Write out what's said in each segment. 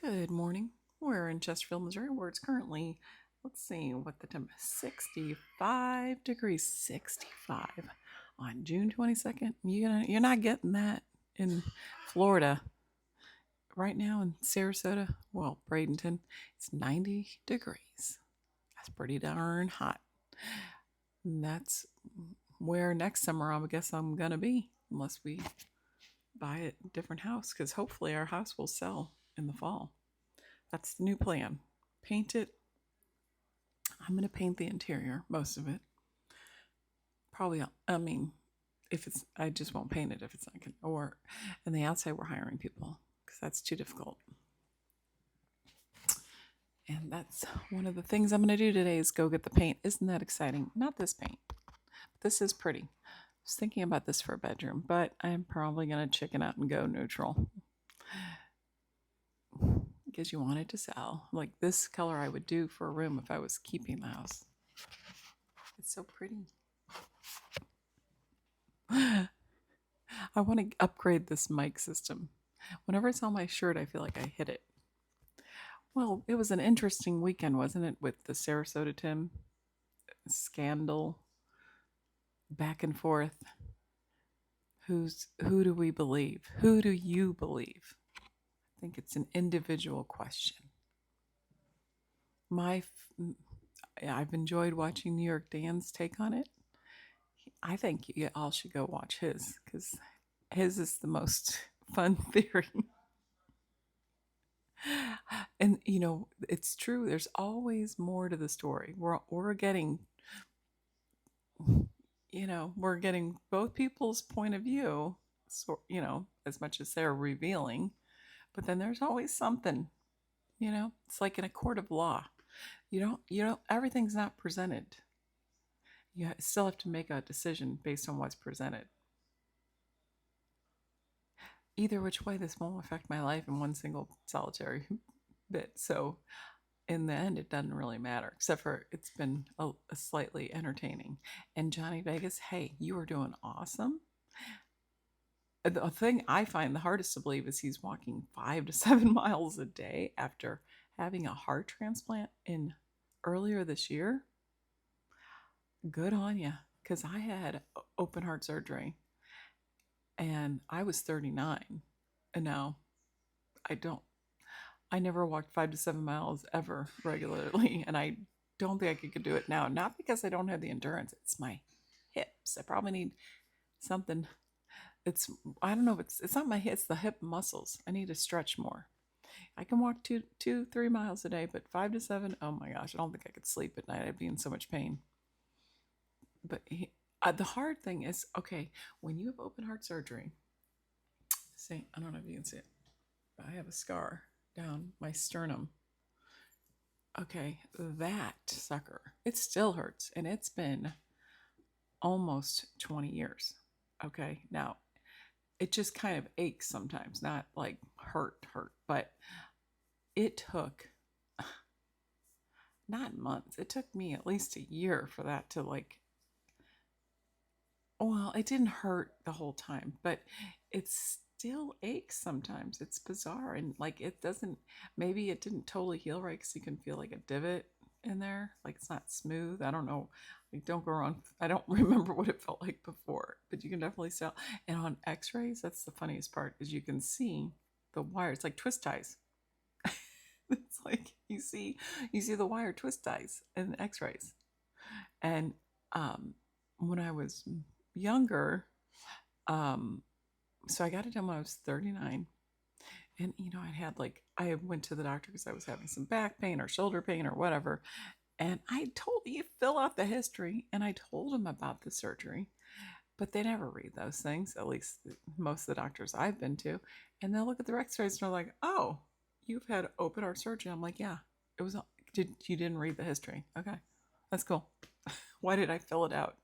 Good morning. We're in Chesterfield, Missouri, where it's currently, let's see what the temp is, 65 degrees, 65 on June 22nd. You're not getting that in Florida. Right now in Sarasota, well, Bradenton, it's 90 degrees. That's pretty darn hot. And that's where next summer I guess I'm going to be, unless we buy a different house, because hopefully our house will sell in the fall. That's the new plan. Paint it. I'm going to paint the interior, most of it. Probably, I mean, if it's, I just won't paint it if it's not good. Or, and the outside, we're hiring people because that's too difficult. And that's one of the things I'm going to do today is go get the paint. Isn't that exciting? Not this paint. This is pretty. I was thinking about this for a bedroom, but I'm probably going to chicken out and go neutral. Because you want it to sell. Like this color I would do for a room if I was keeping the house. It's so pretty. I want to upgrade this mic system. Whenever it's on my shirt, I feel like I hit it. Well, it was an interesting weekend, wasn't it, with the Sarasota Tim scandal, back and forth. Who do we believe? Who do you believe? I think it's an individual question. I've enjoyed watching New York Dan's take on it. I think you all should go watch his because his is the most fun theory. And it's true. There's always more to the story. We're getting, we're getting both people's point of view. So as much as they're revealing, but then there's always something. It's like in a court of law. Everything's not presented. You still have to make a decision based on what's presented. Either which way, this won't affect my life in one single solitary bit. So in the end, it doesn't really matter, except for it's been a slightly entertaining. And Johnny Vegas, hey, you are doing awesome. The thing I find the hardest to believe is he's walking 5 to 7 miles a day after having a heart transplant in earlier this year. Good on you, because I had open heart surgery and I was 39, and now I never walked 5 to 7 miles ever regularly, and I don't think I could do it now. Not because I don't have the endurance, it's my hips. I probably need something. I don't know if it's not my hips, it's the hip muscles. I need to stretch more. I can walk 3 miles a day, but 5 to 7, oh my gosh, I don't think I could sleep at night. I'd be in so much pain. But the hard thing is, okay, when you have open heart surgery, see, I don't know if you can see it, but I have a scar down my sternum. Okay, that sucker, it still hurts, and it's been almost 20 years. Okay, now it just kind of aches sometimes, not like hurt, but it took not months, it took me at least a year for that to well, it didn't hurt the whole time, but it still aches sometimes. It's bizarre. And maybe it didn't totally heal right because you can feel like a divot in there. Like it's not smooth. I don't know. Like, don't go wrong. I don't remember what it felt like before, but you can definitely tell. And on x-rays, that's the funniest part is you can see the wire. It's like twist ties. It's like you see the wire twist ties in x-rays. And when I was younger, so I got it done when I was 39, and I went to the doctor because I was having some back pain or shoulder pain or whatever, and I told you fill out the history, and I told him about the surgery, but they never read those things, at least most of the doctors I've been to, and they'll look at the x-rays and they're like, oh, you've had open heart surgery. I'm like, yeah, it was. You didn't read the history? Okay, that's cool. Why did I fill it out?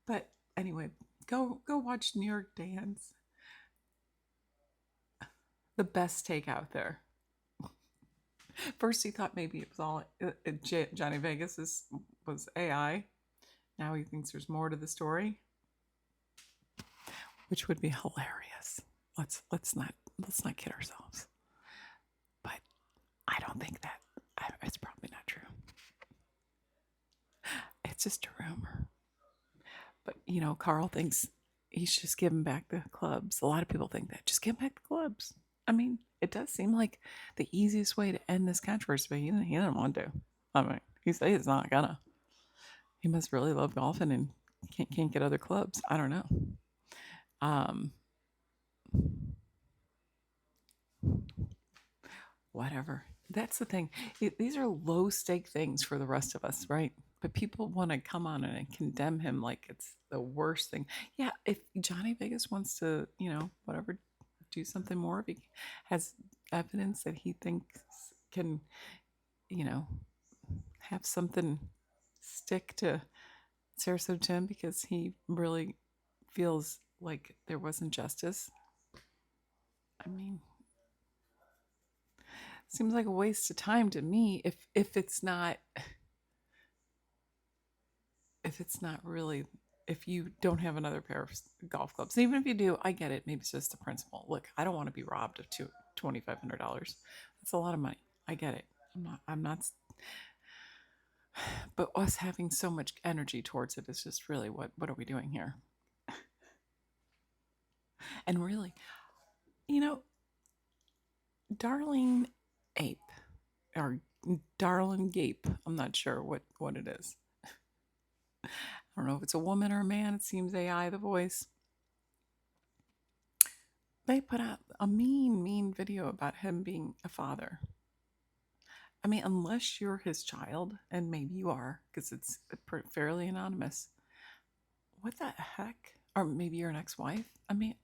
But anyway, go watch New York Dan's. The best take out there. First he thought maybe it was all Johnny Vegas was AI. Now he thinks there's more to the story, which would be hilarious. Let's not let's not kid ourselves. But I don't think that it's probably not true. It's just a rumor. But Carl thinks he should just give him back the clubs. A lot of people think that. Just give him back the clubs. I mean, it does seem like the easiest way to end this controversy, but he didn't want to. I mean, he said he's not gonna. He must really love golfing and can't get other clubs. I don't know. Um, whatever. That's the thing. These are low stake things for the rest of us, right? But people want to come on and condemn him like it's the worst thing. Yeah, if Johnny Vegas wants to, whatever, do something more, if he has evidence that he thinks can, you know, have something stick to Sarasota Tim because he really feels like there wasn't justice. I mean, seems like a waste of time to me if it's not really, if you don't have another pair of golf clubs. Even if you do, I get it. Maybe it's just the principle. Look, I don't want to be robbed of $2,500. That's a lot of money. I get it. I'm not. But us having so much energy towards it is just really what are we doing here? And really, Darling Ape or Darling Gape. I'm not sure what it is. I don't know if it's a woman or a man. It seems AI, the voice. They put out a mean video about him being a father. I mean, unless you're his child, and maybe you are, because it's fairly anonymous. What the heck? Or maybe you're an ex-wife. I mean,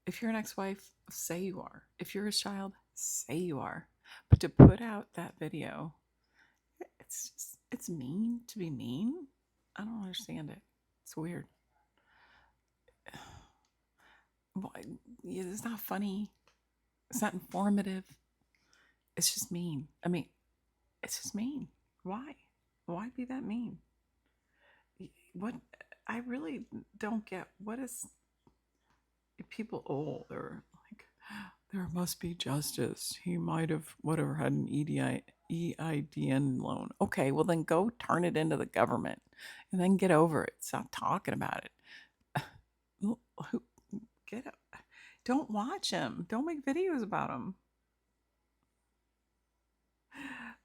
if you're an ex-wife, say you are. If you're his child, say you are. But to put out that video, it's mean to be mean. I don't understand it. It's weird. It's not funny. It's not informative. It's just mean. I mean, it's just mean. Why? Why be that mean? What? I really don't get. What is people? Oh, they're like, there must be justice. He might have whatever had an EIDN loan. Okay, well then go turn it into the government, and then get over it. Stop talking about it. Get up. Don't watch him. Don't make videos about him.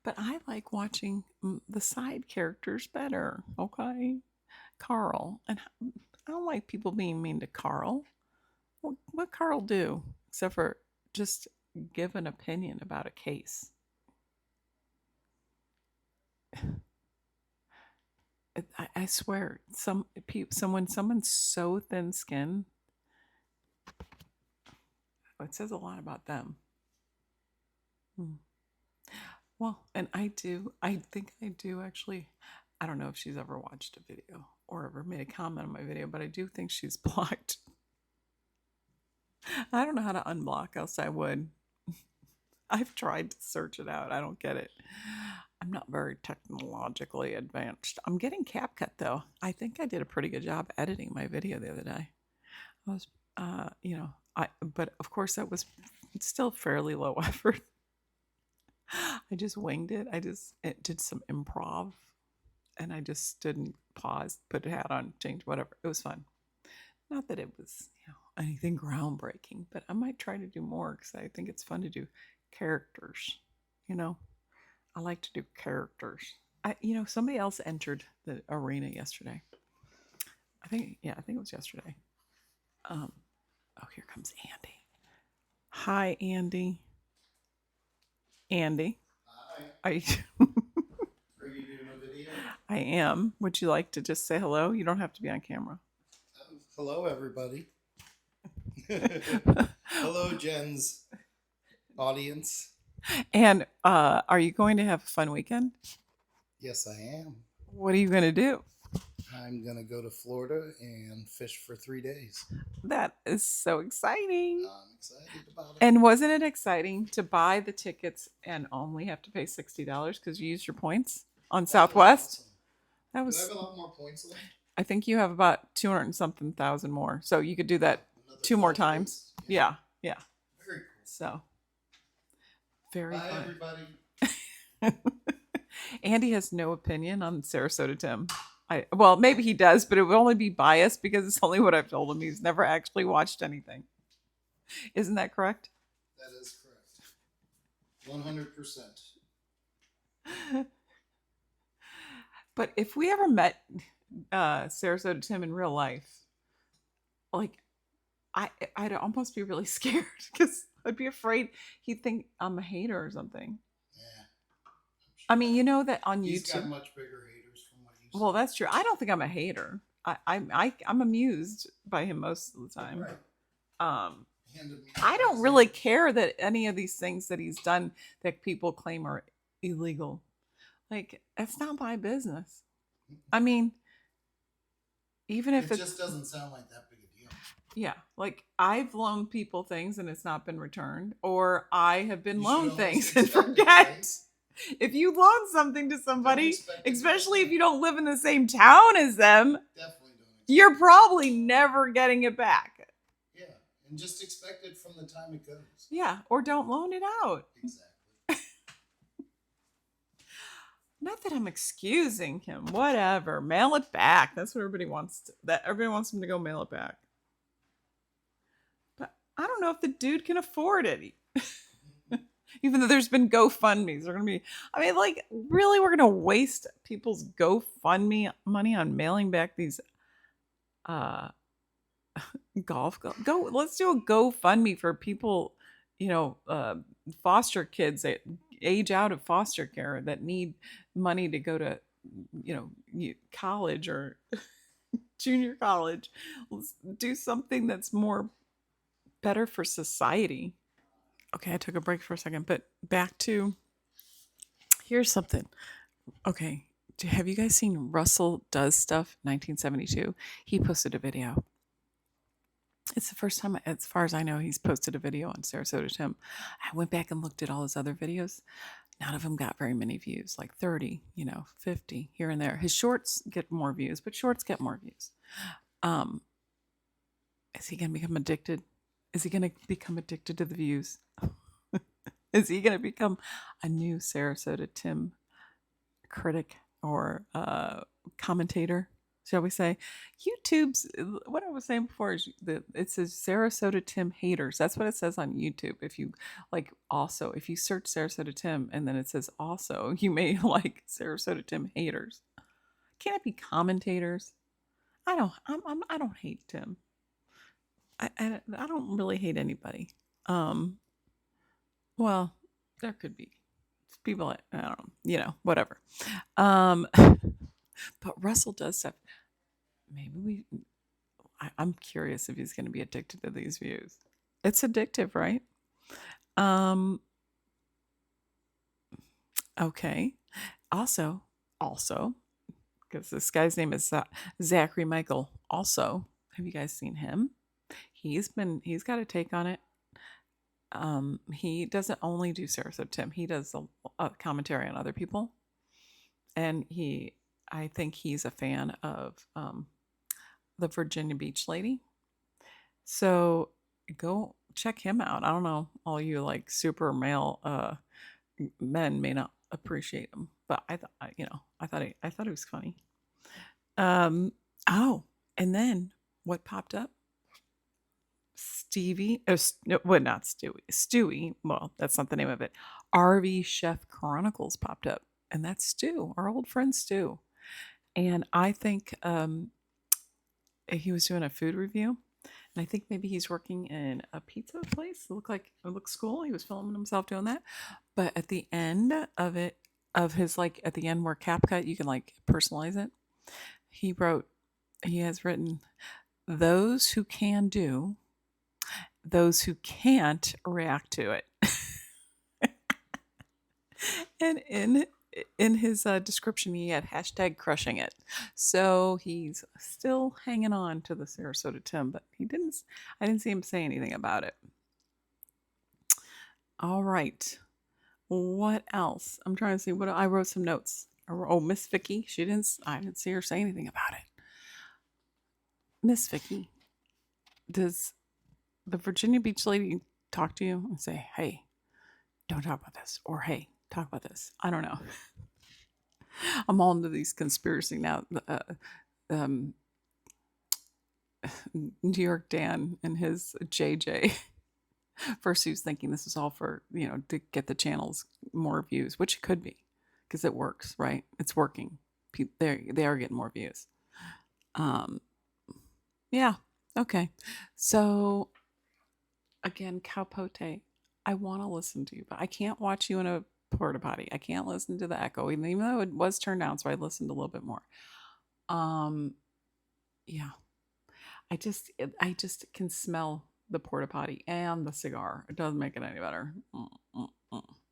But I like watching the side characters better. Okay, Carl, and I don't like people being mean to Carl. What Carl do except for just give an opinion about a case? I swear, someone's so thin-skinned, it says a lot about them. Well, and I think I do actually. I don't know if she's ever watched a video or ever made a comment on my video, but I do think she's blocked. I don't know how to unblock, else I would. I've tried to search it out. I don't get it. I'm not very technologically advanced. I'm getting CapCut though. I think I did a pretty good job editing my video the other day. I was, but of course that was still fairly low effort. I just winged it. It did some improv, and I just didn't pause, put a hat on, change whatever. It was fun. Not that it was anything groundbreaking, but I might try to do more because I think it's fun to do characters. I like to do characters. Somebody else entered the arena yesterday. I think it was yesterday. Oh, here comes Andy. Hi, Andy. Andy. Hi. Are you doing a video? I am. Would you like to just say hello? You don't have to be on camera. Hello, everybody. Hello, Jen's audience. And are you going to have a fun weekend? Yes, I am. What are you going to do? I'm going to go to Florida and fish for 3 days. That is so exciting. I'm excited about it. And wasn't it exciting to buy the tickets and only have to pay $60 because you used your points on Southwest? Awesome. That was. Do I have a lot more points left? I think you have about 200 and something thousand more. So you could do that 2 more times. Yeah. Very So very Bye, fun. everybody. Andy has no opinion on Sarasota Tim. Well, maybe he does, but it would only be biased because it's only what I've told him. He's never actually watched anything. Isn't that correct? That is correct. 100%. But if we ever met Sarasota Tim in real life, like I'd almost be really scared because I'd be afraid he'd think I'm a hater or something. Yeah, I mean, you know that on he's got YouTube. much bigger haters from what you Well, said. that's true. I don't think I'm a hater. I'm amused by him most of the time. Right. Um, And to me, I don't that's really it. care that any of these things that he's done that people claim are illegal. Like, that's not my business. I mean, even if It it's, just doesn't sound like that big a deal. yeah, like I've loaned people things and it's not been returned, or I have been You should loaned almost things and expect it, forget. right? If you loan something to Don't somebody, expect it to especially if come you back. don't live in the same town as them, Definitely don't expect you're it. probably never getting it back. Yeah, and just expect it from the time it goes. Yeah, or don't loan it out. Exactly. Not that I'm excusing him. Whatever. Mail it back. That's what everybody wants. Everybody wants him to go mail it back. But I don't know if the dude can afford it. Even though there's been GoFundMe's, they're gonna be. I mean, like, really, we're gonna waste people's GoFundMe money on mailing back these uh go. Let's do a GoFundMe for people, foster kids that age out of foster care that need money to go to, college or junior college. Let's do something that's more better for society. Okay, I took a break for a second, but back to here's something. Okay, have you guys seen Russell Does Stuff 1972? He posted a video. It's the first time, as far as I know, he's posted a video on Sarasota Tim. I went back and looked at all his other videos. None of them got very many views, like 30, 50 here and there. His shorts get more views, but shorts get more views. Um, is he going to become addicted? Is he going to become addicted to the views? Is he going to become a new Sarasota Tim critic or commentator, shall we say? YouTube's, what I was saying before is that it says Sarasota Tim haters. That's what it says on YouTube. If you if you search Sarasota Tim and then it says also, you may like Sarasota Tim haters. Can it be commentators? I don't hate Tim. I don't really hate anybody. Um, well, there could be people, I don't know, whatever. Um, but Russell Does Stuff. Maybe I'm curious if he's going to be addicted to these views. It's addictive, right? Um, okay. Also, because this guy's name is Zachary Michael. Also, have you guys seen him? He's got a take on it. He doesn't only do Sarasota Tim. He does a commentary on other people, and I think he's a fan of the Virginia Beach lady. So go check him out. I don't know, all you like super male men may not appreciate him, but I thought he was funny. Oh, and then what popped up? Stevie, no, well, not Stewie. Well, that's not the name of it. RV Chef Chronicles popped up, and that's Stu, our old friend Stu. And I think he was doing a food review, and I think maybe he's working in a pizza place. It looks cool. He was filming himself doing that. But at the end of it, of his at the end where CapCut, you can personalize it. He has written, those who can do, those who can't react to it. And in his description, he had hashtag crushing it. So he's still hanging on to the Sarasota Tim, but I didn't see him say anything about it. All right. What else? I'm trying to see what I wrote some notes. Oh, Miss Vicky. I didn't see her say anything about it. Miss Vicky, does the Virginia Beach lady talk to you and say, hey, don't talk about this, or hey, talk about this. I don't know. I'm all into these conspiracy now. Um, New York Dan and his JJ. First, he was thinking this is all for, to get the channels more views, which it could be because it works, right? It's working. They are getting more views. Um, yeah. Okay. So again, Cowpote, I want to listen to you, but I can't watch you in a porta potty. I can't listen to the echo, even though it was turned down, so I listened a little bit more. Um, yeah, I just can smell the porta potty and the cigar. It doesn't make it any better.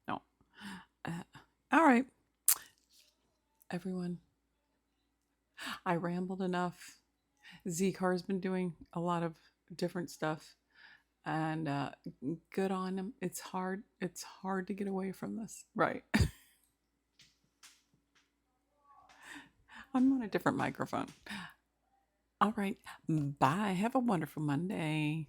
No. Uh, all right, everyone. I rambled enough. Z Car's been doing a lot of different stuff, and good on him. It's hard. It's hard to get away from this, right? I'm on a different microphone. All right. Bye. Have a wonderful Monday.